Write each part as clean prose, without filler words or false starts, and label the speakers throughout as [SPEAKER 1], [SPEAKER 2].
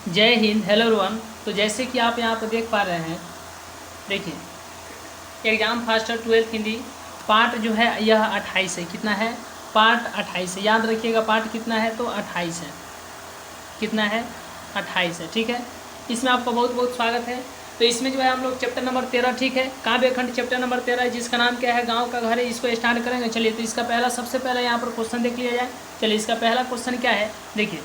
[SPEAKER 1] जय Hind, hello everyone. तो जैसे कि आप यहाँ पर देख पा रहे हैं, देखिए exam faster 12th Hindi part जो है यह 28 है। कितना है? पार्ट 28 है। याद रखिएगा पार्ट कितना है तो 28 है। कितना है? 28 है। ठीक है, इसमें आपका बहुत बहुत स्वागत है। तो इसमें जो है हम लोग चैप्टर नंबर 13, ठीक है, काव्य खंड चैप्टर नंबर 13 है, जिसका नाम क्या है? गाँव का घर है। इसको स्टार्ट करेंगे। चलिए, तो इसका पहला सबसे पहला यहाँ पर क्वेश्चन देख लिया जाए। चलिए, इसका पहला क्वेश्चन क्या है? देखिए,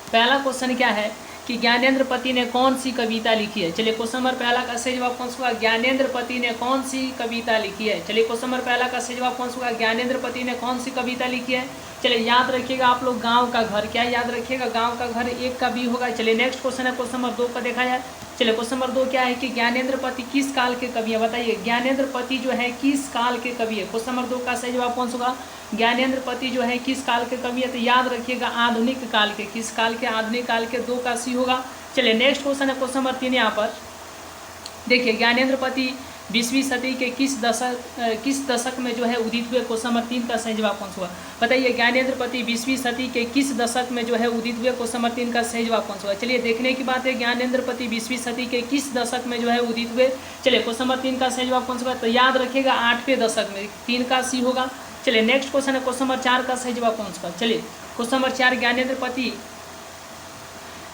[SPEAKER 1] पहला क्वेश्चन क्या है कि ज्ञानेंद्र पति ने कौन सी कविता लिखी है। चलिए, क्वेश्चन नंबर पहला का सही जवाब कौन सा होगा? ज्ञानेंद्र पति ने कौन सी कविता लिखी है। चलिए, क्वेश्चन नंबर पहला का सही जवाब कौन सा होगा? ज्ञानेंद्र पति ने कौन सी कविता लिखी है। चलिए, याद रखिएगा आप लोग, गांव का घर। क्या याद रखिएगा? गांव का घर एक का बी होगा। चलिए, नेक्स्ट क्वेश्चन है क्वेश्चन नंबर 2 का देखा जाए। चलिए, क्वेश्चन नंबर 2 क्या है कि ज्ञानेंद्र पति किस काल के कवि है। बताइए, ज्ञानेंद्र पति जो है किस काल के कवि है। क्वेश्चन नंबर 2 का सही जवाब कौन सा होगा? ज्ञानेंद्र पति जो है किस काल के कवि है। तो याद रखिएगा आधुनिक काल के। किस काल के? आधुनिक काल के। 2 का सी होगा। चलिए, नेक्स्ट क्वेश्चन है क्वेश्चन नंबर 3 यहाँ पर। देखिए, ज्ञानेंद्र पति 20वीं सदी के किस दशक में जो है उदित हुए। क्वेश्चन नंबर 3 का सही जवाब कौन सा हुआ? बताइए, ज्ञानेंद्र पति 20वीं सदी के किस दशक में जो है उदित हुए। क्वेश्चन नंबर 3 का सही जवाब कौन सा हुआ? चलिए, देखने की बात है, ज्ञानेंद्र पति 20वीं सदी के किस दशक में जो है उदित हुए। चलिए, क्वेश्चन नंबर 3 का सही जवाब कौन सा हुआ? तो याद रखिएगा 8वें दशक में। 3 का सी होगा। चलिए, नेक्स्ट क्वेश्चन है क्वेश्चन नंबर 4 का सही जवाब कौन सा? चलिए, क्वेश्चन नंबर 4,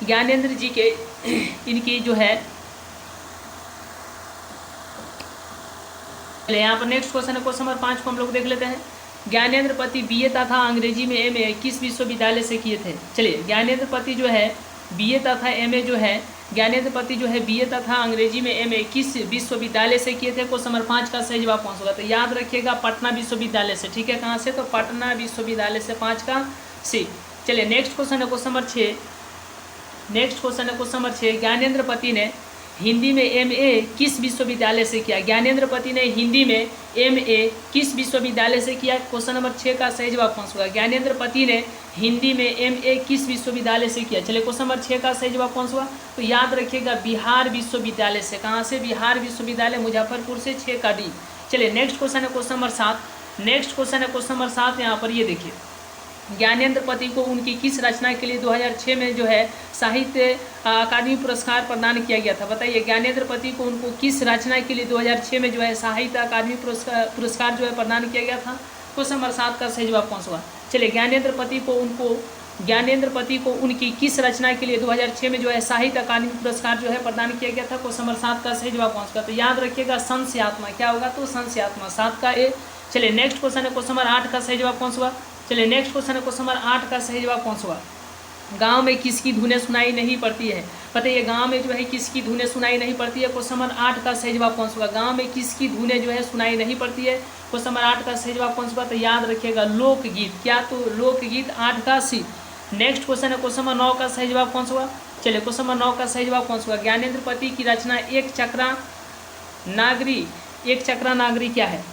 [SPEAKER 1] ज्ञानेंद्र जी के इनकी जो है, यहाँ पर नेक्स्ट क्वेश्चन है क्वेश्चन नंबर 5 को हम लोग देख लेते हैं। ज्ञानेंद्र पति बीए तथा अंग्रेजी में एमए किस विश्वविद्यालय से किए थे। चलिए, ज्ञानेंद्र पति जो है बीए तथा एमए जो है, ज्ञानेंद्र पति जो है बीए तथा अंग्रेजी में एमए किस विश्वविद्यालय से किए थे। क्वेश्चन नंबर 5 का सही जवाब कौन सा होगा? तो याद रखिएगा पटना विश्वविद्यालय से। ठीक है, कहाँ से? तो पटना विश्वविद्यालय से। 5 का सी। चलिए, नेक्स्ट क्वेश्चन है क्वेश्चन नंबर 6। नेक्स्ट क्वेश्चन है क्वेश्चन नंबर 6, ज्ञानेंद्र पति ने हिंदी में एमए किस विश्वविद्यालय से किया। ज्ञानेंद्र पति ने हिंदी में एमए किस विश्वविद्यालय से किया। क्वेश्चन नंबर 6 का सही जवाब कौन सा होगा? ज्ञानेंद्र पति ने हिंदी में एमए किस विश्वविद्यालय से किया। चलिए, क्वेश्चन नंबर 6 का सही जवाब कौन सा हुआ? तो याद रखिएगा बिहार विश्वविद्यालय से। कहाँ से? बिहार विश्वविद्यालय, मुजफ्फरपुर से। 6 का डी। चलिए, नेक्स्ट क्वेश्चन है क्वेश्चन नंबर 7। नेक्स्ट क्वेश्चन है क्वेश्चन नंबर 7। यहाँ पर ये देखिए, ज्ञानेंद्र पति को उनकी किस रचना के लिए 2006 में जो है साहित्य अकादमी पुरस्कार प्रदान किया गया था। बताइए, ज्ञानेंद्र पति को उनको किस रचना के लिए 2006 में जो है साहित्य अकादमी पुरस्कार जो है प्रदान किया गया था। क्वेश्चन नंबर 7 का सही जवाब कौन सा हुआ? चलिए, ज्ञानेंद्र पति को उनकी किस रचना के लिए 2006 में जो है साहित्य अकादमी पुरस्कार जो है प्रदान किया गया था। क्वेश्चन नंबर 7 का सही जवाब कौन सा? तो याद रखिएगा संस्य आत्मा। क्या होगा? तो संस्य आत्मा। 7 का ए। चलिए, नेक्स्ट क्वेश्चन है क्वेश्चन नंबर 8 का सही जवाब कौन सा हुआ? चलिए, नेक्स्ट क्वेश्चन है क्वेश्चन नंबर 8 का सही जवाब कौन सा हुआ? गांव में किसकी धुनें सुनाई नहीं पड़ती है। बताइए, गांव में जो है किसकी धुनें सुनाई नहीं पड़ती है। क्वेश्चन नंबर 8 का सही जवाब कौन सा हुआ? गांव में किसकी धुनें जो है सुनाई नहीं पड़ती है। क्वेश्चन नंबर 8 का सही जवाब कौन सा हुआ? तो याद रखिएगा लोकगीत। क्या? तो लोकगीत। 8 का सी। नेक्स्ट क्वेश्चन है क्वेश्चन नंबर 9 का सही जवाब कौन सा हुआ? चलिए, क्वेश्चन नंबर 9 का सही जवाब कौन सा हुआ? ज्ञानेंद्र पति की रचना एक चक्रा नागरी क्या है।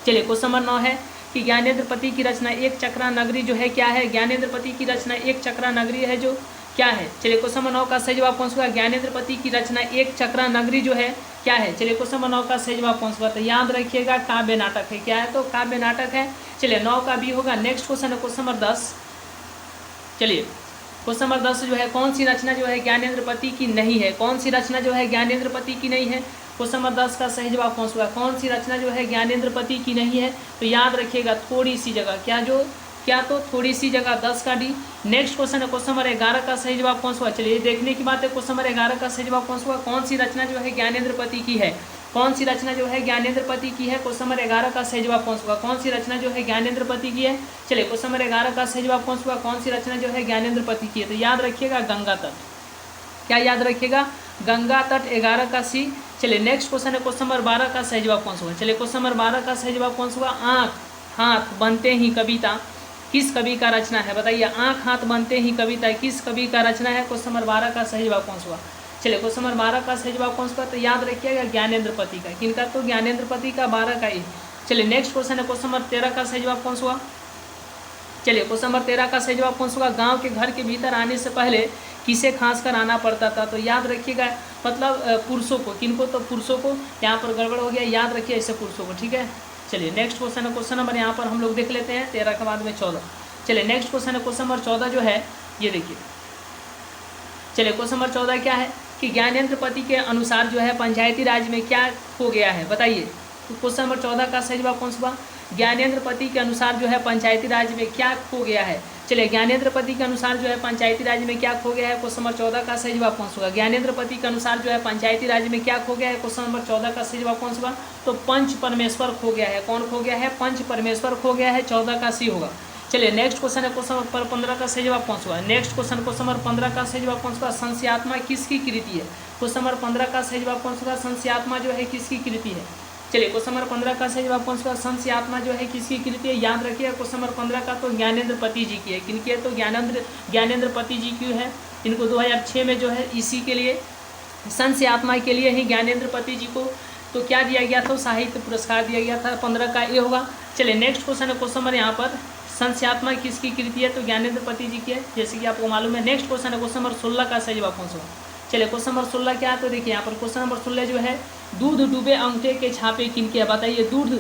[SPEAKER 1] चलिए, क्वेश्चन नंबर 9 है कि ज्ञानेंद्र पति की रचना एक चक्रा नगरी जो है क्या है। ज्ञानेंद्र पति की रचना एक चक्रा नगरी है जो क्या है। चलिए, क्वेश्चन नंबर 9 का सही जवाब कौन सा हुआ? ज्ञानेंद्र पति की रचना एक चक्रा नगरी जो है क्या है। चलिए, क्वेश्चन नंबर 9 का सही जवाब कौन सा हुआ? तो याद रखिएगा काव्य नाटक है। क्या है? तो काव्य नाटक है। चलिए, 9 का भी होगा। नेक्स्ट क्वेश्चन है क्वेश्चन नंबर 10। चलिए, क्वेश्चन नंबर 10 जो है कौन सी रचना जो है ज्ञानेंद्र पति की नहीं है। कौन सी रचना जो है ज्ञानेंद्र पति की नहीं है। क्वेश्चन नंबर 10 का सही जवाब कौन सा हुआ? कौन सी रचना जो है ज्ञानेंद्र पति की नहीं है। तो याद रखिएगा थोड़ी सी जगह। क्या? तो थोड़ी सी जगह। 10 का डी। नेक्स्ट क्वेश्चन है क्वेश्चन नंबर 11 का सही जवाब कौन सा हुआ? चलिए, देखने की बात है, क्वेश्चन नंबर 11 का सही जवाब कौन सा हुआ? कौन सी रचना जो है ज्ञानेंद्र पति की है। कौन सी रचना जो है ज्ञानेंद्र पति की है। क्वेश्चन नंबर 11 का सही जवाब कौन सा हुआ? कौन सी रचना जो है ज्ञानेंद्र पति की है। चलिए, क्वेश्चन नंबर 11 का सही जवाब कौन सा हुआ? कौन सी रचना जो है ज्ञानेंद्र पति की है। तो याद रखिएगा गंगा तट। क्या याद रखिएगा? गंगा तट। 11 का सी। चलिए, नेक्स्ट क्वेश्चन है क्वेश्चन नंबर 12 का सही जवाब कौन सा हुआ? चलिए, क्वेश्चन नंबर 12 का सही जवाब कौन सा हुआ? आँख हाथ बनते ही कविता किस कवि का रचना है। बताइए, आँख हाथ बनते ही कविता किस कवि का रचना है। क्वेश्चन नंबर 12 का सही जवाब कौन सा हुआ? चलिए, क्वेश्चन नंबर 12 का सही जवाब कौन सा हुआ? तो याद रखिएगा ज्ञानेंद्र पति का। किनका? तो ज्ञानेंद्र पति का। 12 का ए। चलिए, नेक्स्ट क्वेश्चन है क्वेश्चन नंबर 13 का सही जवाब कौन सा हुआ? चलिए, क्वेश्चन नंबर 13 का सही जवाब कौन सा होगा? गांव के घर के भीतर आने से पहले किसे खांस कर आना पड़ता था। तो याद रखिएगा मतलब पुरुषों को। किनको? तो पुरुषों को। यहाँ पर गड़बड़ हो गया, याद रखिए ऐसे पुरुषों को। ठीक है, चलिए, नेक्स्ट क्वेश्चन है क्वेश्चन नंबर यहाँ पर हम लोग देख लेते हैं 13 के बाद में 14। चलिए, नेक्स्ट क्वेश्चन है क्वेश्चन नंबर 14 जो है ये देखिए, चलिए क्वेश्चन नंबर 14 क्या है कि ज्ञानेंद्र पति के अनुसार जो है पंचायती राज में क्या हो गया है, बताइए। तो क्वेश्चन नंबर 14 का सही जवाब कौन सा हुआ? ज्ञानेंद्र पति के अनुसार जो है पंचायती राज में क्या खो गया है। चलिए ज्ञानेंद्र पति के अनुसार जो है पंचायती राज में क्या खो गया है, क्वेश्चन नंबर 14 का सही जवाब कौन सा होगा? ज्ञानेंद्र पति के अनुसार जो है पंचायती राज में क्या खो गया है, क्वेश्चन नंबर 14 का सही जवाब कौन सा होगा? तो पंच परमेश्वर खो गया है। कौन खो गया है? पंच परमेश्वर खो गया है। 14 का सी होगा। चलिए नेक्स्ट क्वेश्चन है क्वेश्चन नंबर 15 का सही जवाब कौन सा होगा? नेक्स्ट क्वेश्चन नंबर 15 का सही जवाब कौन सा होगा? संस्यात्मा किसकी कृति है? क्वेश्चन नंबर 15 का सही जवाब कौन सा होगा? संस्यात्मा जो है किसकी कृति है? चलिए क्वेश्चन नंबर 15 का सही जवाब कौन सा? संस्यात्मा जो है किसकी कृति है? याद रखिए क्वेश्चन नंबर 15 का तो ज्ञानेंद्र पति जी की है। किनकी है? तो ज्ञानेंद्र पति जी की है। इनको 2006 में जो है इसी के लिए संस्यात्मा के लिए ही ज्ञानेंद्र पति जी को तो क्या दिया गया था? साहित्य पुरस्कार दिया गया था। 15 का ये होगा। चलिए नेक्स्ट क्वेश्चन है क्वेश्चन नंबर यहाँ पर संस्यात्मा किसकी कृति है? तो ज्ञानेंद्र पति जी की है, जैसे कि आपको मालूम है। नेक्स्ट क्वेश्चन है क्वेश्चन नंबर 16 का सही जवाब कौन सा होगा? चलिए क्वेश्चन नंबर 16 क्या है? तो देखिए यहाँ पर क्वेश्चन नंबर 16 जो है दूध डूबे अंगूठे के छापे किनके है, बताइए। दूध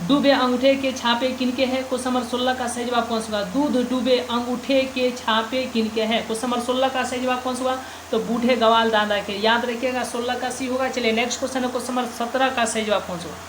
[SPEAKER 1] डूबे अंगूठे के छापे किनके हैं? क्वेश्चन नंबर 16 का सही जवाब कौन सा होगा? दूध डूबे अंगूठे के छापे किनके हैं? क्वेश्चन नंबर 16 का सही जवाब कौन सा होगा? तो बूढ़े ग्वाल दादा के। याद रखिएगा 16 का सी होगा। चलिए नेक्स्ट क्वेश्चन है क्वेश्चन नंबर 17 का सही जवाब कौन सा होगा?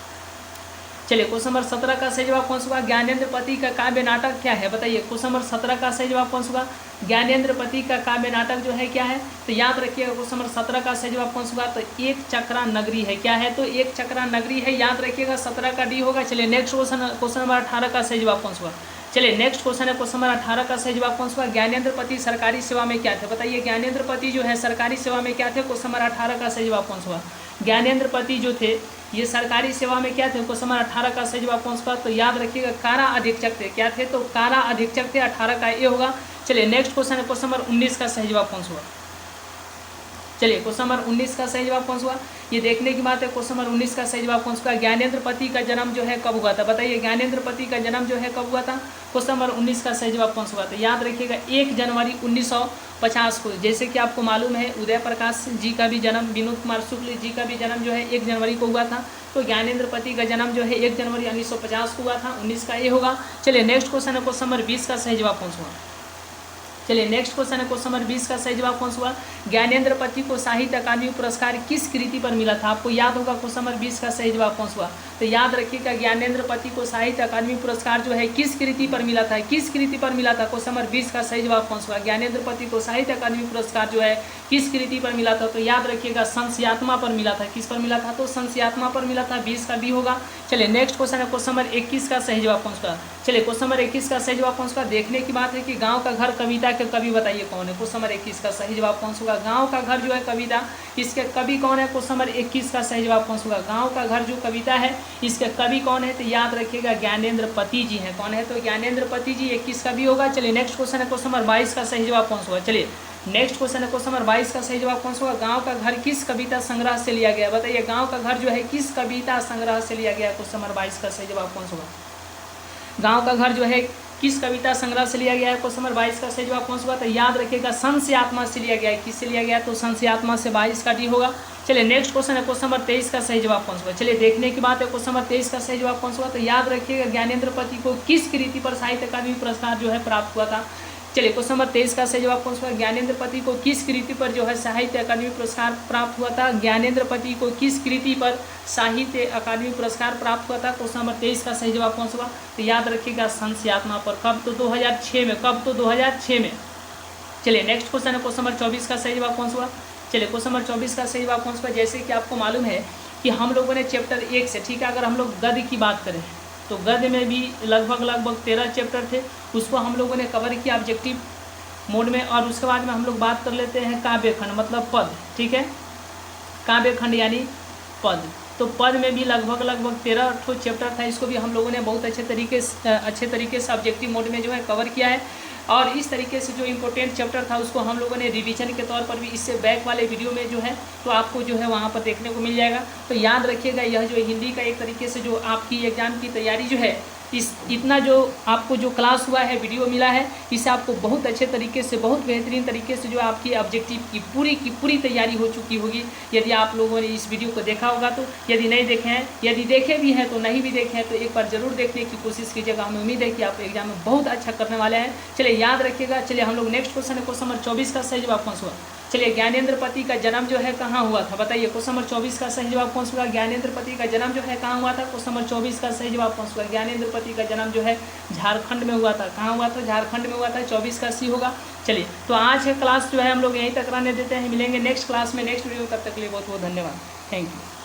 [SPEAKER 1] चलिए क्वेश्चन नंबर 17 का सही जवाब कौन सा होगा? ज्ञानेंद्र पति का काव्य नाटक क्या है, बताइए। क्वेश्चन नंबर 17 का सही जवाब कौन सा होगा? ज्ञानेंद्र पति का काव्य नाटक जो है क्या है? तो याद रखिएगा क्वेश्चन नंबर 17 का सही जवाब कौन सा होगा? तो एक चक्रा नगरी है। क्या है? तो एक चक्रा नगरी है। याद रखिएगा 17 का डी होगा। चलिए नेक्स्ट क्वेश्चन नंबर 18 का सही जवाब कौन सा होगा? चलिए नेक्स्ट क्वेश्चन है क्वेश्चन नंबर 18 का सही जवाब कौन सा होगा? ज्ञानेंद्र पति सरकारी सेवा में क्या थे, बताइए। ज्ञानेंद्र पति जो है सरकारी सेवा में क्या थे? क्वेश्चन नंबर 18 का सही जवाब कौन सा होगा? ज्ञानेंद्र पति जो थे ये सरकारी सेवा में क्या थे? क्वेश्चन नंबर 18 का सही जवाब कौन सा? तो याद रखिएगा कारा अधीक्षक थे। क्या थे? तो कारा अधीक्षक थे। 18 का ये होगा। चलिए नेक्स्ट क्वेश्चन है क्वेश्चन नंबर 19 का सही जवाब कौन सा हुआ? चलिए क्वेश्चन नंबर 19 का सही जवाब कौन सा हुआ? ये देखने की बात है। क्वेश्चन नंबर 19 का सही जवाब कौन सा? ज्ञानेंद्र पति का जन्म जो है कब हुआ था, बताइए। ज्ञानेंद्र पति का जन्म जो है कब हुआ था? क्वेश्चन नंबर 19 का सही जवाब कौन सा हुआ? तो याद रखिएगा 1 जनवरी 1950 को। जैसे कि आपको मालूम है उदय प्रकाश जी का भी जन्म, विनोद कुमार शुक्ल जी का भी जन्म जो है 1 जनवरी को हुआ था। तो ज्ञानेंद्र पति का जन्म जो है 1 जनवरी 1950 को हुआ था। 19 का ये होगा। चलिए नेक्स्ट क्वेश्चन है क्वेश्चन नंबर 20 का सही जवाब कौन सा हुआ? चलिए नेक्स्ट क्वेश्चन है क्वेश्चन नंबर 20 का सही जवाब कौन सा हुआ? ज्ञानेंद्र पति को साहित्य अकादमी पुरस्कार किस कृति पर मिला था? आपको याद होगा क्वेश्चन नंबर 20 का सही जवाब कौन सा हुआ? तो याद रखिएगा ज्ञानेंद्र पति को साहित्य अकादमी पुरस्कार जो है किस कृति पर मिला था? किस कृति पर मिला था? क्वेश्चन नंबर 20 का सही जवाब कौन सा हुआ? ज्ञानेंद्र पति को साहित्य अकादमी पुरस्कार जो है किस कृति पर मिला था? तो याद रखिएगा संस्यात्मा पर मिला था। किस पर मिला था? तो संस्यात्मा पर मिला था। 20 का बी होगा। चलिए नेक्स्ट क्वेश्चन है क्वेश्चन नंबर 21 का सही जवाब कौन सा? चलिए क्वेश्चन नंबर 21 का सही जवाब कौन सा? देखने की बात है कि गाँव का घर कविता के कवि बताइए कौन है। क्वेश्चन नंबर 21 का सही जवाब कौन सा होगा? गाँव का घर जो है कविता, इसके कवि कौन है? क्वेश्चन नंबर 21 का सही जवाब कौन सा होगा? गाँव का घर जो कविता है इसके कवि कौन है? तो याद रखिएगा ज्ञानेंद्र पति जी हैं। कौन है? तो ज्ञानेंद्र पति जी 21 का भी होगा। चलिए नेक्स्ट क्वेश्चन है क्वेश्चन नंबर 22 का सही जवाब कौन सा होगा? चलिए नेक्स्ट क्वेश्चन है क्वेश्चन नंबर 22 का सही जवाब कौन सा होगा? गाँव का घर किस कविता संग्रह से लिया गया? बताइए गाँव का घर जो है किस कविता संग्रह से लिया गया? क्वेश्चन नंबर 22 का सही जवाब कौन सा होगा? गाँव का घर जो है किस कविता संग्रह से लिया गया है? क्वेश्चन नंबर 22 का सही जवाब कौन सा होगा? तो याद रखिएगा संस्यात्मा से लिया गया है। किससे लिया गया है? तो संस्यात्मा से। 22 का डी होगा। चलिए नेक्स्ट क्वेश्चन है क्वेश्चन नंबर 23 का सही जवाब कौन सा होगा? चलिए देखने की बात है क्वेश्चन नंबर 23 का सही जवाब कौन सा होगा? तो याद रखिएगा ज्ञानेंद्र पति को किस कृति पर साहित्य अकादमी पुरस्कार जो है प्राप्त हुआ था? चलिए क्वेश्चन नंबर 23 का सही जवाब कौन सा? ज्ञानेंद्र पति को किस कृति पर जो है साहित्य अकादमी पुरस्कार प्राप्त हुआ था? ज्ञानेंद्र पति को किस कृति पर साहित्य अकादमी पुरस्कार प्राप्त हुआ था? क्वेश्चन नंबर 23 का सही जवाब कौन सा हुआ? तो याद रखिएगा संस्यात्मा पर। कब? तो 2006 में। कब? तो 2006 में। चलिए नेक्स्ट क्वेश्चन है क्वेश्चन नंबर 24 का सही जवाब कौन सा हुआ? चलिए क्वेश्चन नंबर 24 का सही जवाब कौन सा? जैसे कि आपको मालूम है कि हम लोगों ने चैप्टर 1 से, ठीक है, अगर हम लोग गद्य की बात करें तो गद्य में भी लगभग 13 चैप्टर थे। उसको हम लोगों ने कवर किया ऑब्जेक्टिव मोड में। और उसके बाद में हम लोग बात कर लेते हैं काव्य खंड, मतलब पद, ठीक है, काव्य खंड यानी पद। तो पद में भी लगभग 13 चैप्टर था। इसको भी हम लोगों ने बहुत अच्छे तरीके से ऑब्जेक्टिव मोड में जो है कवर किया है। और इस तरीके से जो इम्पोर्टेंट चैप्टर था उसको हम लोगों ने रिवीजन के तौर पर भी इससे बैक वाले वीडियो में जो है तो आपको जो है वहाँ पर देखने को मिल जाएगा। तो याद रखिएगा यह जो हिंदी का एक तरीके से जो आपकी एग्ज़ाम की तैयारी जो है इतना जो आपको जो क्लास हुआ है, वीडियो मिला है, इससे आपको बहुत अच्छे तरीके से, बहुत बेहतरीन तरीके से जो आपकी ऑब्जेक्टिव की पूरी तैयारी हो चुकी होगी यदि आप लोगों ने इस वीडियो को देखा होगा। तो यदि नहीं देखे हैं, यदि देखे भी हैं तो नहीं भी देखे हैं तो एक बार ज़रूर देखने की कोशिश कीजिएगा। हमें उम्मीद है कि आप एग्जाम में बहुत अच्छा करने वाले हैं। चलिए याद रखिएगा। चलिए हम लोग नेक्स्ट क्वेश्चन है क्वेश्चन नंबर 24 का सही जवाब कौन सा हुआ? चलिए ज्ञानेंद्र पति का जन्म जो है कहाँ हुआ था, बताइए। क्वेश्चन नंबर 24 का सही जवाब कौन सा होगा, ज्ञानेंद्र पति का जन्म जो है कहाँ हुआ था। क्वेश्चन नंबर 24 का सही जवाब कौन सा होगा, ज्ञानेंद्र पति का जन्म जो है झारखंड में हुआ था। कहाँ हुआ था, झारखंड में हुआ था। 24 का सी होगा। चलिए तो आज है क्लास जो है हम लोग यहीं तक रहने देते हैं, मिलेंगे नेक्स्ट क्लास में नेक्स्ट वीडियो, तब तक के लिए बहुत बहुत धन्यवाद, थैंक यू।